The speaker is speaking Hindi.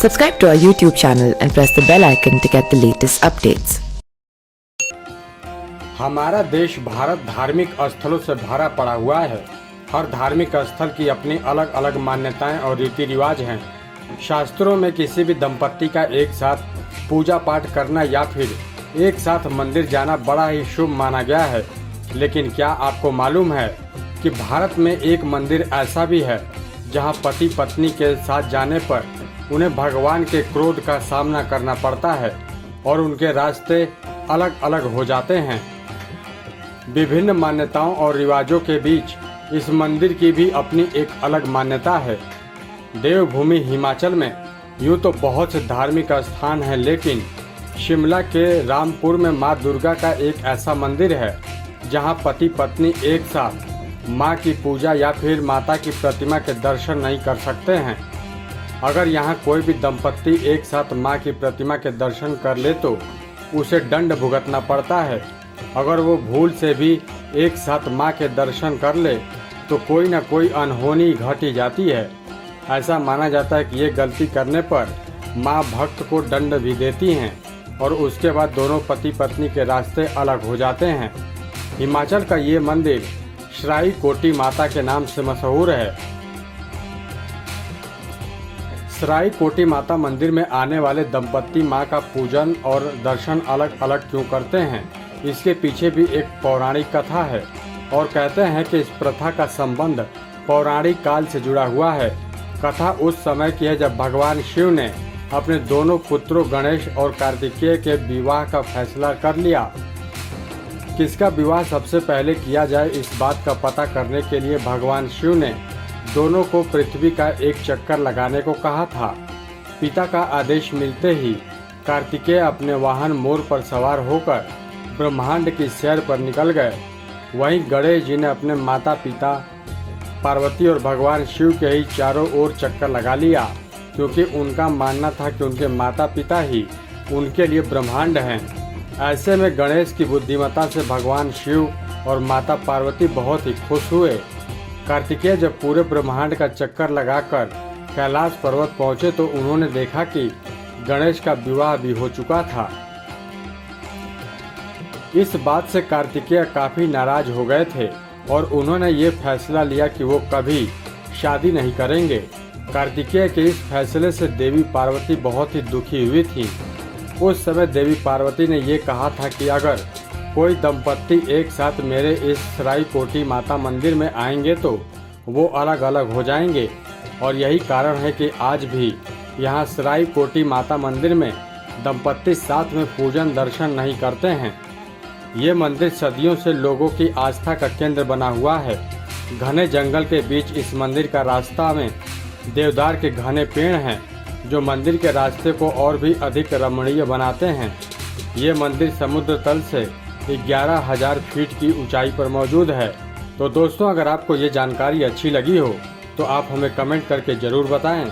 Subscribe to our YouTube channel and press the bell icon to get the latest updates. हमारा देश भारत धार्मिक स्थलों से भरा पड़ा हुआ है। हर धार्मिक स्थल की अपनी अलग अलग मान्यताएं और रीति रिवाज हैं। शास्त्रों में किसी भी दंपत्ति का एक साथ पूजा पाठ करना या फिर एक साथ मंदिर जाना बड़ा ही शुभ माना गया है। लेकिन क्या आपको मालूम है कि भारत में एक मंदिर ऐसा भी है जहां पति पत्नी के साथ जाने पर उन्हें भगवान के क्रोध का सामना करना पड़ता है और उनके रास्ते अलग अलग हो जाते हैं। विभिन्न मान्यताओं और रिवाजों के बीच इस मंदिर की भी अपनी एक अलग मान्यता है। देवभूमि हिमाचल में यूँ तो बहुत से धार्मिक स्थान हैं, लेकिन शिमला के रामपुर में माँ दुर्गा का एक ऐसा मंदिर है जहाँ पति पत्नी एक साथ माँ की पूजा या फिर माता की प्रतिमा के दर्शन नहीं कर सकते हैं। अगर यहाँ कोई भी दंपत्ति एक साथ माँ की प्रतिमा के दर्शन कर ले तो उसे दंड भुगतना पड़ता है। अगर वो भूल से भी एक साथ माँ के दर्शन कर ले तो कोई न कोई अनहोनी घट ही जाती है। ऐसा माना जाता है कि ये गलती करने पर माँ भक्त को दंड भी देती हैं और उसके बाद दोनों पति पत्नी के रास्ते अलग हो जाते हैं। हिमाचल का ये मंदिर श्राई कोटी माता के नाम से मशहूर है। श्राई कोटी माता मंदिर में आने वाले दंपत्ति माँ का पूजन और दर्शन अलग अलग क्यों करते हैं, इसके पीछे भी एक पौराणिक कथा है और कहते हैं कि इस प्रथा का संबंध पौराणिक काल से जुड़ा हुआ है। कथा उस समय की है जब भगवान शिव ने अपने दोनों पुत्रों गणेश और कार्तिकेय के विवाह का फैसला कर लिया। किसका विवाह सबसे पहले किया जाए, इस बात का पता करने के लिए भगवान शिव ने दोनों को पृथ्वी का एक चक्कर लगाने को कहा था। पिता का आदेश मिलते ही कार्तिकेय अपने वाहन मोर पर सवार होकर ब्रह्मांड की सैर पर निकल गए। वहीं गणेश जी ने अपने माता पिता पार्वती और भगवान शिव के ही चारों ओर चक्कर लगा लिया, क्योंकि उनका मानना था कि उनके माता पिता ही उनके लिए ब्रह्मांड हैं। ऐसे में गणेश की बुद्धिमत्ता से भगवान शिव और माता पार्वती बहुत ही खुश हुए। कार्तिकेय जब पूरे ब्रह्मांड का चक्कर लगाकर कैलाश पर्वत पहुंचे तो उन्होंने देखा कि गणेश का विवाह भी हो चुका था। इस बात से कार्तिकेय काफी नाराज हो गए थे और उन्होंने ये फैसला लिया कि वो कभी शादी नहीं करेंगे। कार्तिकेय के इस फैसले से देवी पार्वती बहुत ही दुखी हुई थी। उस समय देवी पार्वती ने ये कहा था कि अगर कोई दंपत्ति एक साथ मेरे इस श्राई कोटी माता मंदिर में आएंगे तो वो अलग अलग हो जाएंगे, और यही कारण है कि आज भी यहाँ श्राई कोटी माता मंदिर में दंपत्ति साथ में पूजन दर्शन नहीं करते हैं। ये मंदिर सदियों से लोगों की आस्था का केंद्र बना हुआ है। घने जंगल के बीच इस मंदिर का रास्ता में देवदार के घने पेड़ हैं जो मंदिर के रास्ते को और भी अधिक रमणीय बनाते हैं। ये मंदिर समुद्र तल से 11,000 फीट की ऊंचाई पर मौजूद है। तो दोस्तों, अगर आपको ये जानकारी अच्छी लगी हो तो आप हमें कमेंट करके ज़रूर बताएं।